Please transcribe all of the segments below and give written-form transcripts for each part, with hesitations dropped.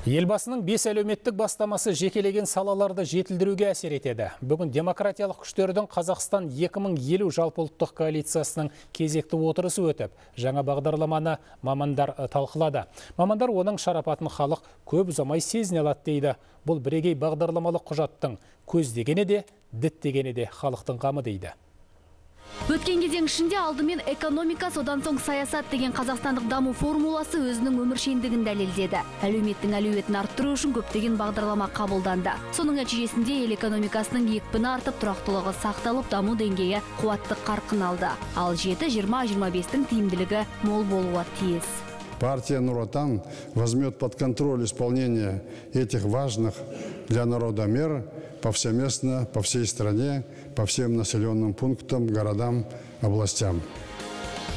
Елбасының 5 әлеуметтік бастамасы жекелеген салаларды жетілдіруге әсер етеді. Бүгін демократиялық күштердің Қазақстан 2050 жалпыұлттық коалициясының кезекті отырысы өтіп, жаңа бағдарламаны мамандар талқылады. Мамандар оның шарапатын халық көп ұзамай сезіне алады дейді. Бұл бірегей бағдарламалық құжаттың көздегені де, діттегені де халықтың қамы дейді. Өткен кезең ішінде алдымен экономика, содан соң саясат деген қазақстандық даму формуласы өзінің өміршеңдігін дәлелдеді. Әлеуметтің әлеуетін арттыру үшін көптеген бағдарлама қабылданды. Соның нәтижесінде ел экономикасының екпіні артып, тұрақтылығы сақталып, даму деңгейі қуатты қарқын алды. Ал 7-20-25-тің тиімділігі мол болуы тиіс. Партия Нур Отан возьмет под контроль исполнение этих важных для народа мер повсеместно, по всей стране, по всем населенным пунктам, городам, областям.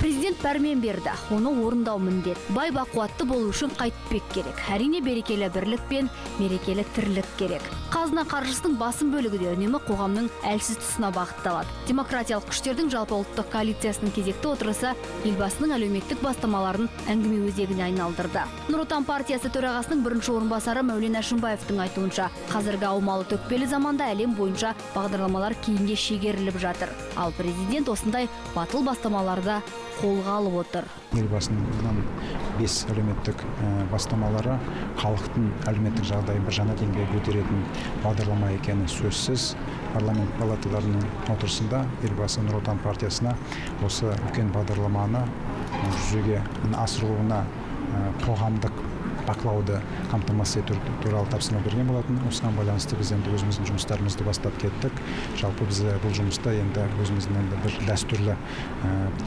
Президент пәрмен берді, оны орындау міндет. Бай бақуатты болу үшін қайтпек керек. Әрине берекелі бірлік пен мерекелі тірлік керек. Қазына қаржысының басым бөлігі де үнемі қоғамның әлсіз тұсына бағытталады. Демократиялық күштердің жалпы ұлттық коалициясының кезекті отырысы елбасының әлеуметтік бастамаларын әңгіме өзегіне айналдырды. Нұр Отан партиясы төрағасының бірінші орынбасары Мәулен Әшімбаевтың айтуынша, қазіргі аумалы төкпелі заманда әлем бойынша бағдарламалар кейінге шегеріліп жатыр. Ал президент осындай батыл бастамаларда қолға алып отыр. Елбасының 5 әлеуметтік бастамалары халықтың әлеуметтік жағдайын бір жаңа деңгейге көтеретін бағдарлама екені сөзсіз. Парламент палаталарының отырысында елбасы Нұр Отан партиясына осы үлкен бағдарламаны жүзеге асыруына қоғамдық бақылауды қамтамасыз ету туралы тапсырма берген болатын. Осыған байланысты біз енді өзіміздің жұмыстарымызды бастап кеттік. Жалпы біз бұл жұмыста енді өзіміздің бір дәстүрлі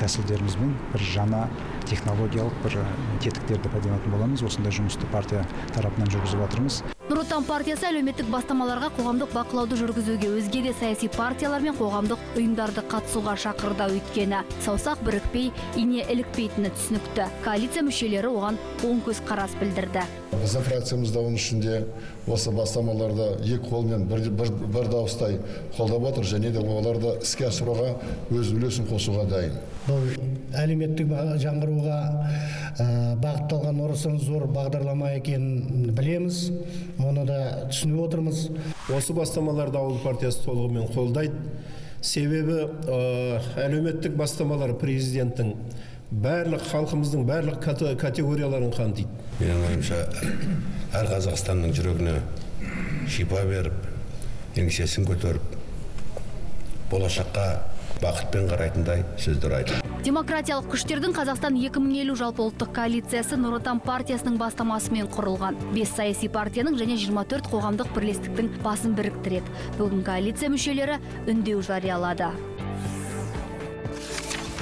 тәсілдерімізбен бір жаңа технологиялық бір тетіктерді пайдаланатын боламыз. Осындай жұмысты партия тарапынан жүргізіп жатырмыз. Нұр Отан партиясы әлеуметтік бастамаларға қоғамдық бақылауды жүргізуге өзге де саяси партиялар мен қоғамдық ұйымдарды қатысуға шақырды. Өйткені саусақ бірікпей, ине ілікпейтіні түсінікті. Коалиция мүшелері оған оң көз қарас білдірді. Біздің фракциямызда оның ішінде осы бастамаларды екі қолмен бір дауыстай қолдап отыр, және де оларды іске асыруға өз үлесін қосуға дайын. Бұл әлеуметтік жаңғыруға бағытталған орасан зор бағдарлама екенін білеміз, оны да түсініп отырмыз. Осы бастамаларды ауыл партиясы толығымен қолдайды. Себебі әлеуметтік бастамалар президенттің барлық халқымыздың барлық категорияларын қамтиды. Менің ойымша, әр Қазақстанның жүрегіне шипа беріп, еңсесін көтеріп, болашаққа бақытпен қарайтындай сөздер айтты. Демократиялық күштердің Қазақстан 2050 жалпы ұлттық коалициясы Нұр Отан партиясының бастамасымен құрылған. 5 саяси партияның және 24 қоғамдық бірлестіктің басын біріктіреді. Бүгін коалиция мүшелері үндеу жариялады.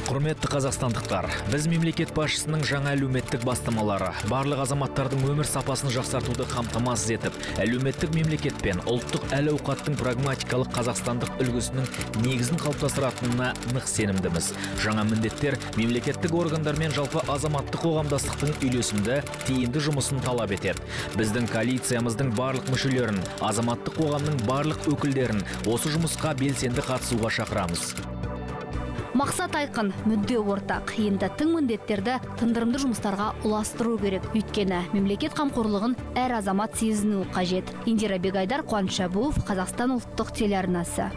Құрметті қазақстандықтар, біз мемлекет басшысының жаңа әлеуметтік бастамалары барлық азаматтардың өмір сапасын жақсартуды қамтамасыз етіп, әлеуметтік мемлекет пен ұлттық әл-ауқаттың прагматикалық қазақстандық үлгісінің негізін қалыптастыратынына нық сенімдіміз. Жаңа міндеттер мемлекеттік органдар мен жалпы азаматтық қоғамдастықтың үйлесімді, тиімді жұмысын талап етеді. Біздің коалициямыздың барлық мүшелерін, азаматтық қоғамның барлық өкілдерін осы жұмысқа белсенді қатысуға шақырамыз. Мақсат айқын, мүдде ортақ. Енді тың міндеттерді тындырымды жұмыстарға ұластыру керек. Өйткені мемлекет қамқорлығын әр азамат сезінуі қажет. Индира Бегайдар, Қуаныш Шабуов, Қазақстан ұлттық телеарнасы.